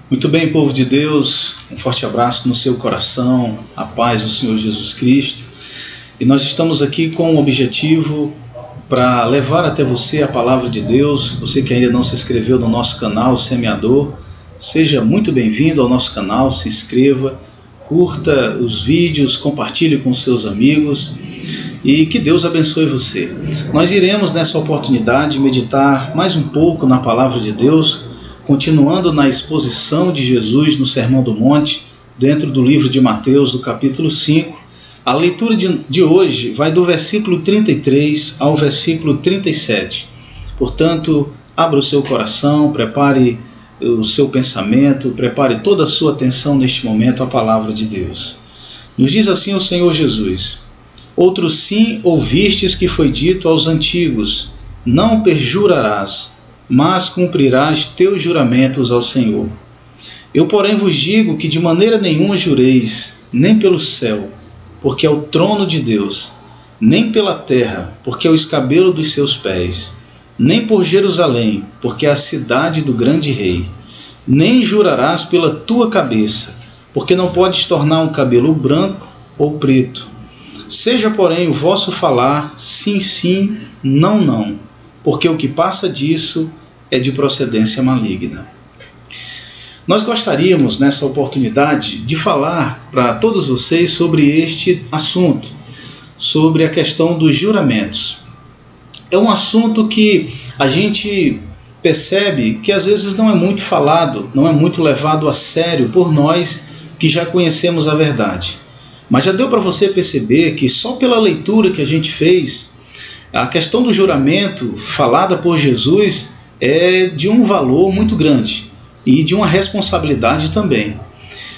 Muito bem, povo de Deus, um forte abraço no seu coração, a paz do Senhor Jesus Cristo. E nós estamos aqui com um objetivo para levar até você a palavra de Deus. Você que ainda não se inscreveu no nosso canal Semeador, seja muito bem-vindo ao nosso canal, se inscreva, curta os vídeos, compartilhe com seus amigos e que Deus abençoe você. Nós iremos nessa oportunidade meditar mais um pouco na palavra de Deus, continuando na exposição de Jesus no Sermão do Monte, dentro do livro de Mateus, do capítulo 5. A leitura de hoje vai do versículo 33 ao versículo 37. Portanto, abra o seu coração, prepare o seu pensamento, prepare toda a sua atenção neste momento à palavra de Deus. Nos diz assim o Senhor Jesus: Outro sim ouvistes que foi dito aos antigos, não perjurarás, mas cumprirás teus juramentos ao Senhor. Eu, porém, vos digo que de maneira nenhuma jureis, nem pelo céu, porque é o trono de Deus, nem pela terra, porque é o escabelo dos seus pés, nem por Jerusalém, porque é a cidade do grande rei. Nem jurarás pela tua cabeça, porque não podes tornar um cabelo branco ou preto. Seja, porém, o vosso falar sim, sim, não, não, porque o que passa disso é de procedência maligna. Nós gostaríamos, nessa oportunidade, de falar para todos vocês sobre este assunto, sobre a questão dos juramentos. É um assunto que a gente percebe que às vezes não é muito falado, não é muito levado a sério por nós que já conhecemos a verdade. Mas já deu para você perceber que só pela leitura que a gente fez, a questão do juramento falada por Jesus é de um valor muito grande e de uma responsabilidade também.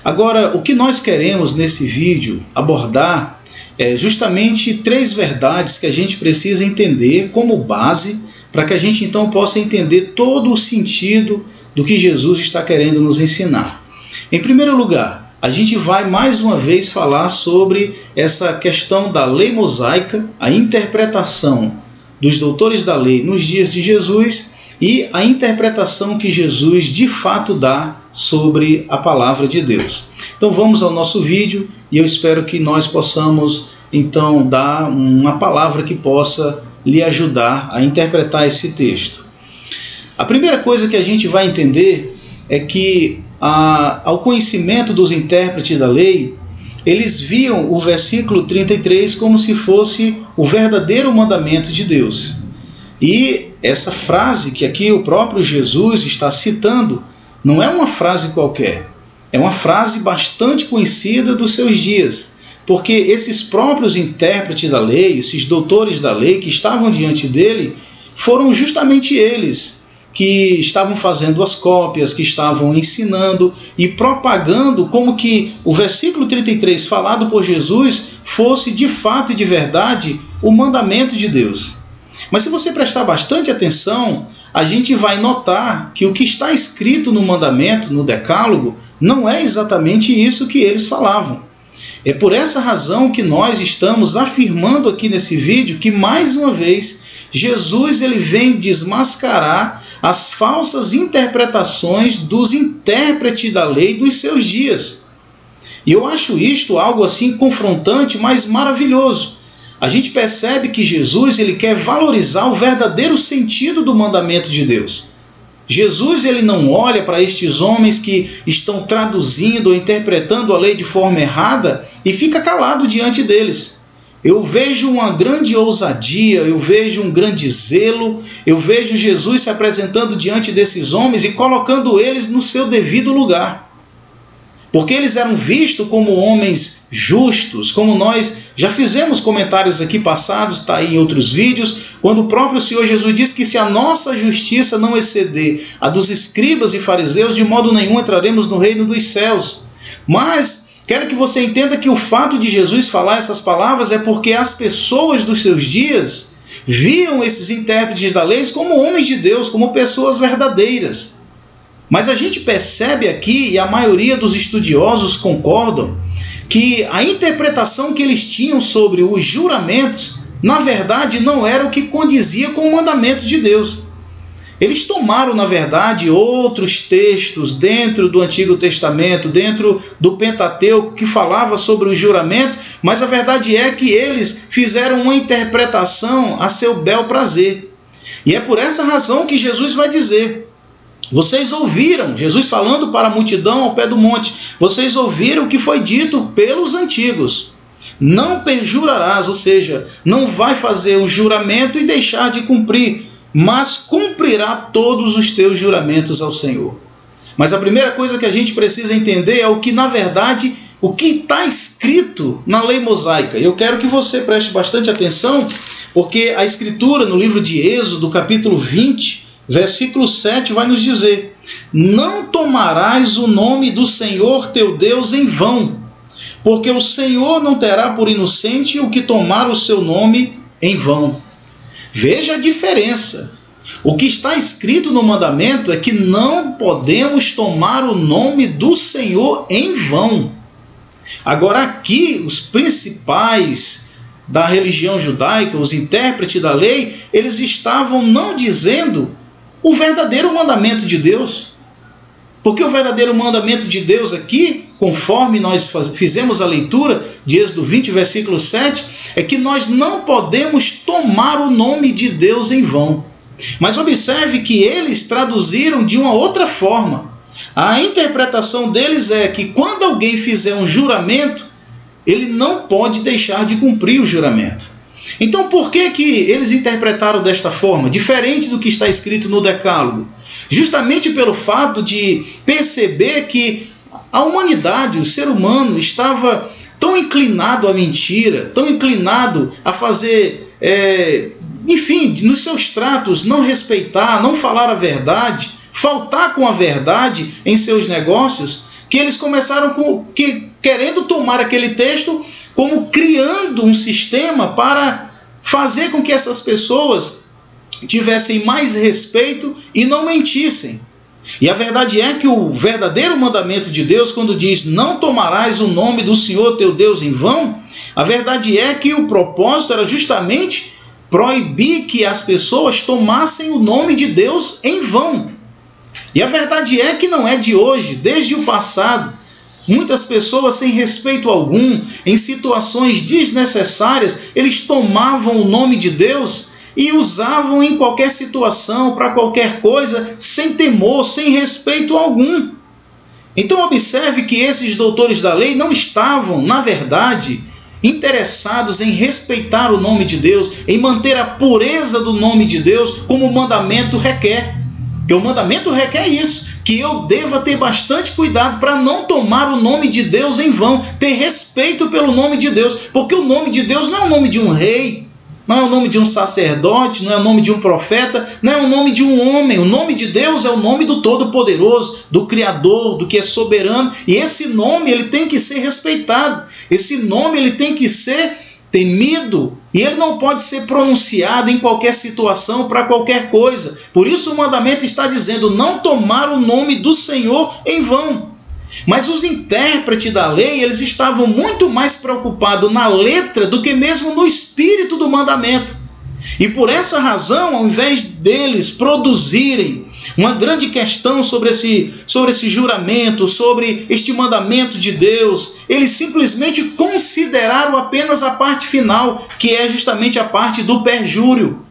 Agora, o que nós queremos nesse vídeo abordar é justamente 3 verdades que a gente precisa entender como base para que a gente então possa entender todo o sentido do que Jesus está querendo nos ensinar. Em primeiro lugar, a gente vai mais uma vez falar sobre essa questão da lei mosaica, a interpretação dos doutores da lei nos dias de Jesus e a interpretação que Jesus de fato dá sobre a palavra de Deus. Então vamos ao nosso vídeo e eu espero que nós possamos então dar uma palavra que possa lhe ajudar a interpretar esse texto. A primeira coisa que a gente vai entender é que ao conhecimento dos intérpretes da lei, eles viam o versículo 33 como se fosse o verdadeiro mandamento de Deus. E essa frase que aqui o próprio Jesus está citando não é uma frase qualquer, é uma frase bastante conhecida dos seus dias, porque esses próprios intérpretes da lei, esses doutores da lei que estavam diante dele, foram justamente eles que estavam fazendo as cópias, que estavam ensinando e propagando como que o versículo 33 falado por Jesus fosse de fato e de verdade o mandamento de Deus. Mas se você prestar bastante atenção, a gente vai notar que o que está escrito no mandamento, no decálogo, não é exatamente isso que eles falavam. É por essa razão que nós estamos afirmando aqui nesse vídeo que, mais uma vez, Jesus ele vem desmascarar as falsas interpretações dos intérpretes da lei dos seus dias. E eu acho isto algo assim confrontante, mas maravilhoso. A gente percebe que Jesus ele quer valorizar o verdadeiro sentido do mandamento de Deus. Jesus ele não olha para estes homens que estão traduzindo ou interpretando a lei de forma errada e fica calado diante deles. Eu vejo uma grande ousadia, eu vejo um grande zelo, eu vejo Jesus se apresentando diante desses homens e colocando eles no seu devido lugar. Porque eles eram vistos como homens justos, como nós já fizemos comentários aqui passados, está aí em outros vídeos, quando o próprio Senhor Jesus diz que se a nossa justiça não exceder a dos escribas e fariseus, de modo nenhum entraremos no reino dos céus. Mas quero que você entenda que o fato de Jesus falar essas palavras é porque as pessoas dos seus dias viam esses intérpretes da lei como homens de Deus, como pessoas verdadeiras. Mas a gente percebe aqui, e a maioria dos estudiosos concordam, que a interpretação que eles tinham sobre os juramentos, na verdade, não era o que condizia com o mandamento de Deus. Eles tomaram, na verdade, outros textos dentro do Antigo Testamento, dentro do Pentateuco, que falava sobre os juramentos, mas a verdade é que eles fizeram uma interpretação a seu bel prazer. E é por essa razão que Jesus vai dizer: vocês ouviram, Jesus falando para a multidão ao pé do monte, vocês ouviram o que foi dito pelos antigos. Não perjurarás, ou seja, não vai fazer um juramento e deixar de cumprir, mas cumprirá todos os teus juramentos ao Senhor. Mas a primeira coisa que a gente precisa entender é o que, na verdade, o que está escrito na lei mosaica. Eu quero que você preste bastante atenção, porque a Escritura, no livro de Êxodo, capítulo 20, versículo 7, vai nos dizer: não tomarás o nome do Senhor teu Deus em vão, porque o Senhor não terá por inocente o que tomar o seu nome em vão. Veja a diferença. O que está escrito no mandamento é que não podemos tomar o nome do Senhor em vão. Agora aqui, os principais da religião judaica, os intérpretes da lei, eles estavam não dizendo o verdadeiro mandamento de Deus. Porque o verdadeiro mandamento de Deus aqui, conforme nós fizemos a leitura de Êxodo 20, versículo 7, é que nós não podemos tomar o nome de Deus em vão. Mas observe que eles traduziram de uma outra forma. A interpretação deles é que quando alguém fizer um juramento, ele não pode deixar de cumprir o juramento. Então por que eles interpretaram desta forma, diferente do que está escrito no Decálogo? Justamente pelo fato de perceber que a humanidade, o ser humano, estava tão inclinado à mentira, tão inclinado a fazer, enfim, nos seus tratos, não respeitar, não falar a verdade, faltar com a verdade em seus negócios, que eles começaram querendo tomar aquele texto como criando um sistema para fazer com que essas pessoas tivessem mais respeito e não mentissem. E a verdade é que o verdadeiro mandamento de Deus, quando diz não tomarás o nome do Senhor teu Deus em vão, a verdade é que o propósito era justamente proibir que as pessoas tomassem o nome de Deus em vão. E a verdade é que não é de hoje, desde o passado, muitas pessoas sem respeito algum, em situações desnecessárias, eles tomavam o nome de Deus e usavam em qualquer situação, para qualquer coisa, sem temor, sem respeito algum. Então observe que esses doutores da lei não estavam, na verdade, interessados em respeitar o nome de Deus, em manter a pureza do nome de Deus, como o mandamento requer. Porque o mandamento requer isso, que eu deva ter bastante cuidado para não tomar o nome de Deus em vão, ter respeito pelo nome de Deus, porque o nome de Deus não é o nome de um rei, não é o nome de um sacerdote, não é o nome de um profeta, não é o nome de um homem. O nome de Deus é o nome do Todo-Poderoso, do Criador, do que é soberano, e esse nome ele tem que ser respeitado, esse nome ele tem que ser temido, e ele não pode ser pronunciado em qualquer situação, para qualquer coisa. Por isso o mandamento está dizendo não tomar o nome do Senhor em vão. Mas os intérpretes da lei, eles estavam muito mais preocupados na letra do que mesmo no espírito do mandamento. E por essa razão, ao invés deles produzirem uma grande questão sobre esse juramento, sobre este mandamento de Deus, eles simplesmente consideraram apenas a parte final, que é justamente a parte do perjúrio.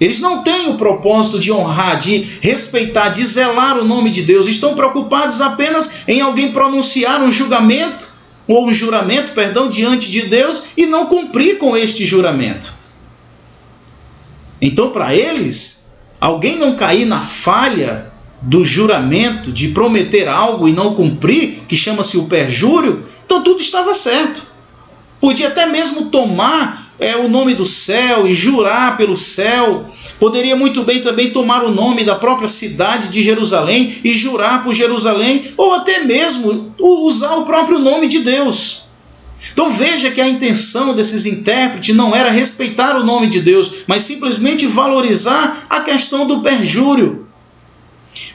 Eles não têm o propósito de honrar, de respeitar, de zelar o nome de Deus. Estão preocupados apenas em alguém pronunciar um julgamento, ou um juramento, diante de Deus, e não cumprir com este juramento. Então, para eles, alguém não cair na falha do juramento, de prometer algo e não cumprir, que chama-se o perjúrio, então tudo estava certo. Podia até mesmo tomar o nome do céu e jurar pelo céu. Poderia muito bem também tomar o nome da própria cidade de Jerusalém e jurar por Jerusalém, ou até mesmo usar o próprio nome de Deus. Então veja que a intenção desses intérpretes não era respeitar o nome de Deus, mas simplesmente valorizar a questão do perjúrio.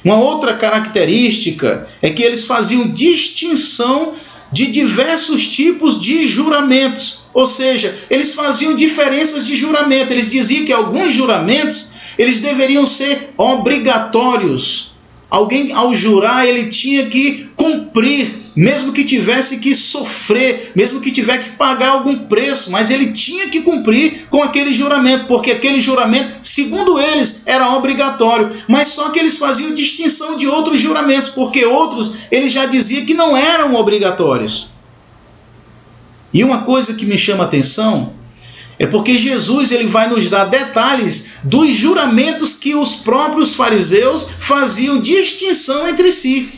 Uma outra característica é que eles faziam distinção de diversos tipos de juramentos. Ou seja, eles faziam diferenças de juramento. Eles diziam que alguns juramentos eles deveriam ser obrigatórios. Alguém, ao jurar, ele tinha que cumprir, mesmo que tivesse que sofrer, mesmo que tivesse que pagar algum preço, mas ele tinha que cumprir com aquele juramento, porque aquele juramento, segundo eles, era obrigatório. Mas só que eles faziam distinção de outros juramentos, porque outros, ele já dizia que não eram obrigatórios. E uma coisa que me chama a atenção é porque Jesus ele vai nos dar detalhes dos juramentos que os próprios fariseus faziam distinção entre si.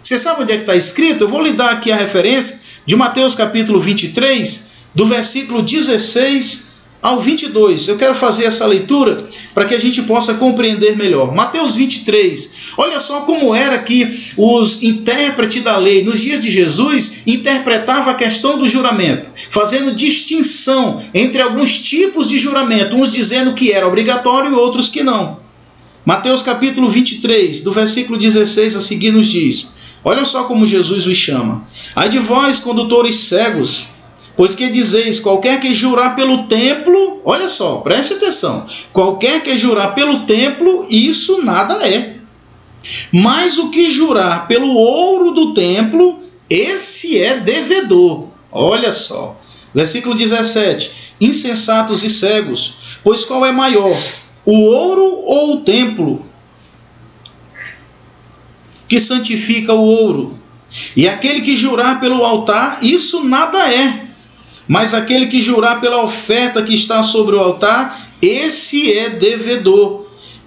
Você sabe onde é que está escrito? Eu vou lhe dar aqui a referência de Mateus capítulo 23, do versículo 16 ao 22. Eu quero fazer essa leitura para que a gente possa compreender melhor. Mateus 23. Olha só como era que os intérpretes da lei nos dias de Jesus interpretavam a questão do juramento, fazendo distinção entre alguns tipos de juramento, uns dizendo que era obrigatório e outros que não. Mateus capítulo 23, do versículo 16 a seguir nos diz: olha só como Jesus os chama. Ai de vós, condutores cegos, pois que dizeis, qualquer que jurar pelo templo, olha só, preste atenção, qualquer que jurar pelo templo, isso nada é. Mas o que jurar pelo ouro do templo, esse é devedor. Olha só, versículo 17, insensatos e cegos, pois qual é maior, o ouro ou o templo que santifica o ouro? E aquele que jurar pelo altar, isso nada é. Mas aquele que jurar pela oferta que está sobre o altar, esse é devedor.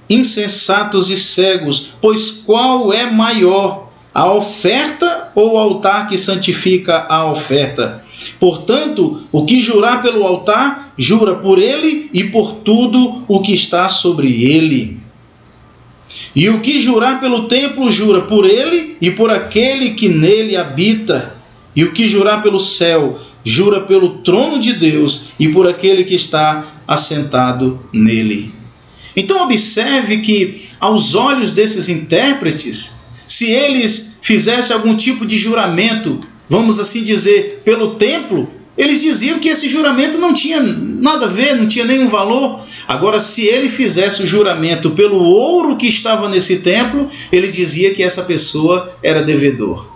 Insensatos e cegos, pois qual é maior, a oferta ou o altar que santifica a oferta? Portanto, o que jurar pelo altar, jura por ele e por tudo o que está sobre ele. E o que jurar pelo templo, jura por ele e por aquele que nele habita. E o que jurar pelo céu, jura pelo trono de Deus e por aquele que está assentado nele. Então observe que, aos olhos desses intérpretes, se eles fizessem algum tipo de juramento, vamos assim dizer, pelo templo, eles diziam que esse juramento não tinha nada a ver, não tinha nenhum valor. Agora, se ele fizesse o juramento pelo ouro que estava nesse templo, ele dizia que essa pessoa era devedor.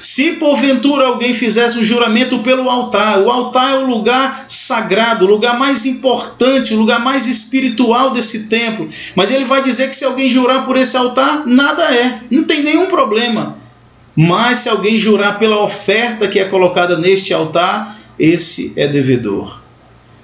Se porventura alguém fizesse um juramento pelo altar, o altar é o lugar sagrado, o lugar mais importante, o lugar mais espiritual desse templo. Mas ele vai dizer que se alguém jurar por esse altar, nada é, não tem nenhum problema. Mas se alguém jurar pela oferta que é colocada neste altar, esse é devedor.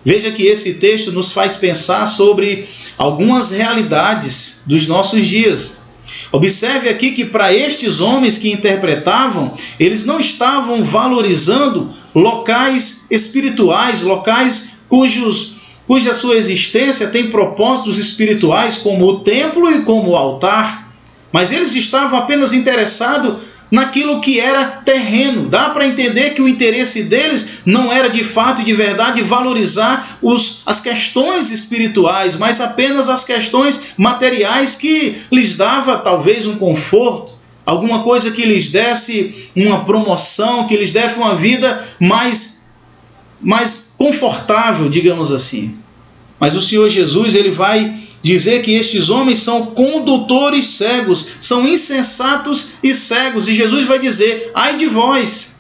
Veja que esse texto nos faz pensar sobre algumas realidades dos nossos dias. Observe aqui que para estes homens que interpretavam, eles não estavam valorizando locais espirituais, locais cuja sua existência tem propósitos espirituais, como o templo e como o altar. Mas eles estavam apenas interessados naquilo que era terreno. Dá para entender que o interesse deles não era de fato e de verdade valorizar as questões espirituais, mas apenas as questões materiais que lhes dava talvez um conforto, alguma coisa que lhes desse uma promoção, que lhes desse uma vida mais confortável, digamos assim. Mas o Senhor Jesus, ele vai dizer que estes homens são condutores cegos, são insensatos e cegos. E Jesus vai dizer, ai de vós.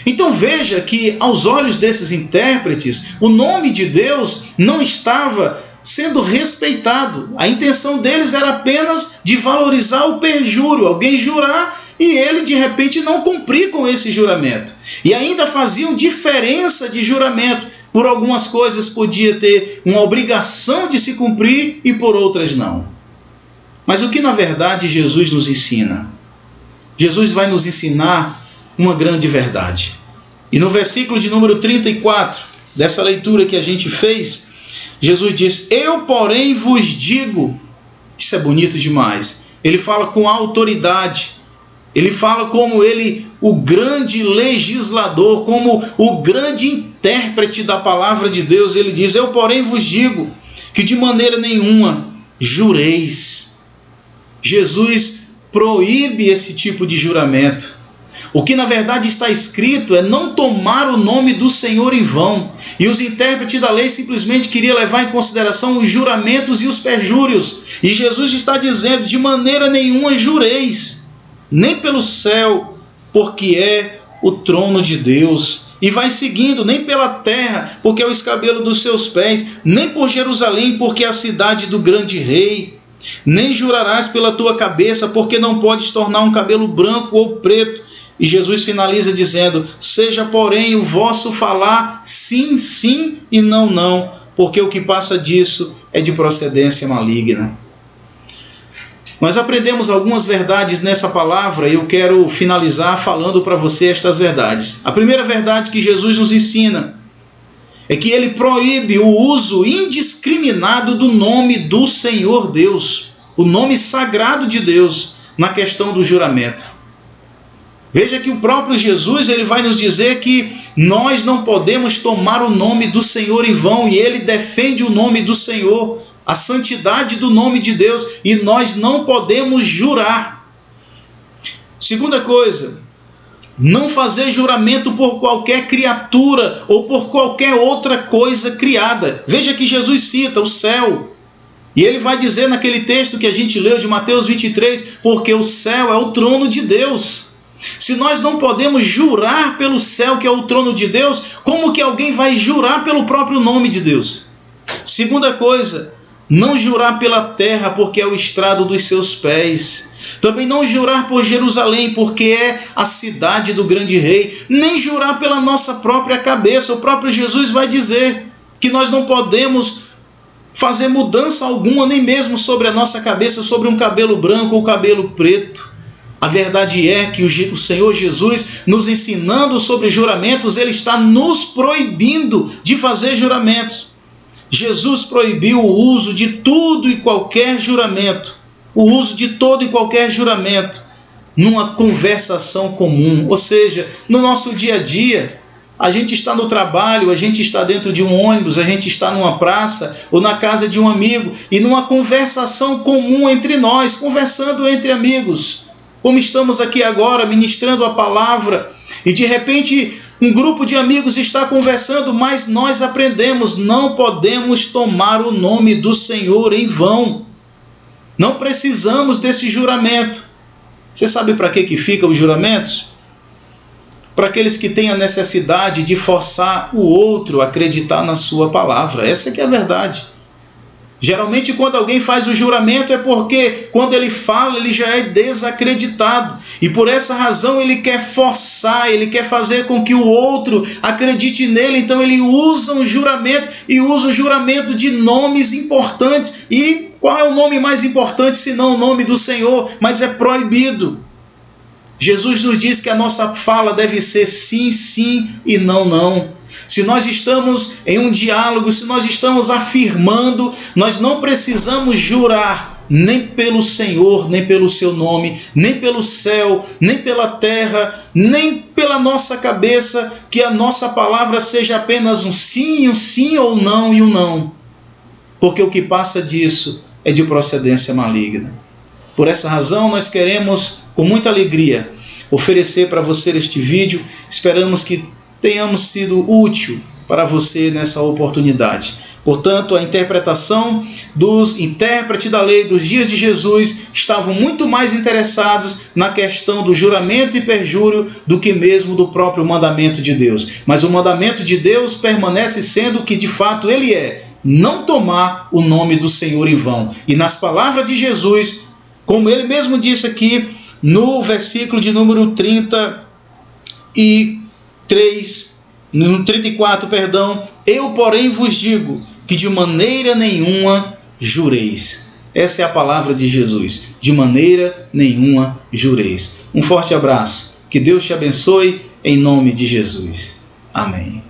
Então veja que aos olhos desses intérpretes, o nome de Deus não estava sendo respeitado. A intenção deles era apenas de valorizar o perjúrio, alguém jurar e ele de repente não cumprir com esse juramento. E ainda faziam diferença de juramento. Por algumas coisas podia ter uma obrigação de se cumprir e por outras não. Mas o que na verdade Jesus nos ensina? Jesus vai nos ensinar uma grande verdade. E no versículo de número 34, dessa leitura que a gente fez, Jesus diz, eu porém vos digo, isso é bonito demais, ele fala com autoridade, ele fala como ele, o grande legislador, como o grande intérprete da palavra de Deus, ele diz, eu porém vos digo que de maneira nenhuma jureis. Jesus proíbe esse tipo de juramento. O que na verdade está escrito é não tomar o nome do Senhor em vão. E os intérpretes da lei simplesmente queriam levar em consideração os juramentos e os perjúrios. E Jesus está dizendo: de maneira nenhuma jureis, nem pelo céu, porque é o trono de Deus. E vai seguindo: nem pela terra, porque é o escabelo dos seus pés, nem por Jerusalém, porque é a cidade do grande rei. Nem jurarás pela tua cabeça, porque não podes tornar um cabelo branco ou preto. E Jesus finaliza dizendo: seja, porém, o vosso falar sim, sim e não, não, porque o que passa disso é de procedência maligna. Nós aprendemos algumas verdades nessa palavra e eu quero finalizar falando para você estas verdades. A primeira verdade que Jesus nos ensina é que ele proíbe o uso indiscriminado do nome do Senhor Deus, o nome sagrado de Deus, na questão do juramento. Veja que o próprio Jesus ele vai nos dizer que nós não podemos tomar o nome do Senhor em vão, e ele defende o nome do Senhor, a santidade do nome de Deus, e nós não podemos jurar. Segunda coisa, não fazer juramento por qualquer criatura ou por qualquer outra coisa criada. Veja que Jesus cita o céu. E ele vai dizer naquele texto que a gente leu de Mateus 23, porque o céu é o trono de Deus. Se nós não podemos jurar pelo céu, que é o trono de Deus, como que alguém vai jurar pelo próprio nome de Deus? Segunda coisa, não jurar pela terra, porque é o estrado dos seus pés. Também não jurar por Jerusalém, porque é a cidade do grande rei. Nem jurar pela nossa própria cabeça. O próprio Jesus vai dizer que nós não podemos fazer mudança alguma, nem mesmo sobre a nossa cabeça, sobre um cabelo branco ou cabelo preto. A verdade é que o Senhor Jesus, nos ensinando sobre juramentos, ele está nos proibindo de fazer juramentos. Jesus proibiu o uso de tudo e qualquer juramento, o uso de todo e qualquer juramento numa conversação comum, ou seja, no nosso dia a dia. A gente está no trabalho, a gente está dentro de um ônibus, a gente está numa praça ou na casa de um amigo, e numa conversação comum entre nós, conversando entre amigos, como estamos aqui agora ministrando a palavra, e de repente um grupo de amigos está conversando, mas nós aprendemos: não podemos tomar o nome do Senhor em vão. Não precisamos desse juramento. Você sabe para que ficam os juramentos? Para aqueles que têm a necessidade de forçar o outro a acreditar na sua palavra. Essa que é a verdade. Geralmente quando alguém faz o juramento é porque quando ele fala ele já é desacreditado. E por essa razão ele quer forçar, ele quer fazer com que o outro acredite nele. Então ele usa um juramento, e usa um juramento de nomes importantes. E qual é o nome mais importante senão o nome do Senhor? Mas é proibido. Jesus nos diz que a nossa fala deve ser sim, sim e não, não. Se nós estamos em um diálogo, se nós estamos afirmando, nós não precisamos jurar nem pelo Senhor, nem pelo seu nome, nem pelo céu, nem pela terra, nem pela nossa cabeça, que a nossa palavra seja apenas um sim ou não e um não. Porque o que passa disso é de procedência maligna. Por essa razão nós queremos, com muita alegria, oferecer para você este vídeo. Esperamos que tenhamos sido útil para você nessa oportunidade. Portanto, a interpretação dos intérpretes da lei dos dias de Jesus estavam muito mais interessados na questão do juramento e perjúrio do que mesmo do próprio mandamento de Deus. Mas o mandamento de Deus permanece sendo o que de fato ele é: não tomar o nome do Senhor em vão. E nas palavras de Jesus, como ele mesmo disse aqui no versículo de número 34, eu, porém, vos digo que de maneira nenhuma jureis. Essa é a palavra de Jesus: de maneira nenhuma jureis. Um forte abraço, que Deus te abençoe, em nome de Jesus. Amém.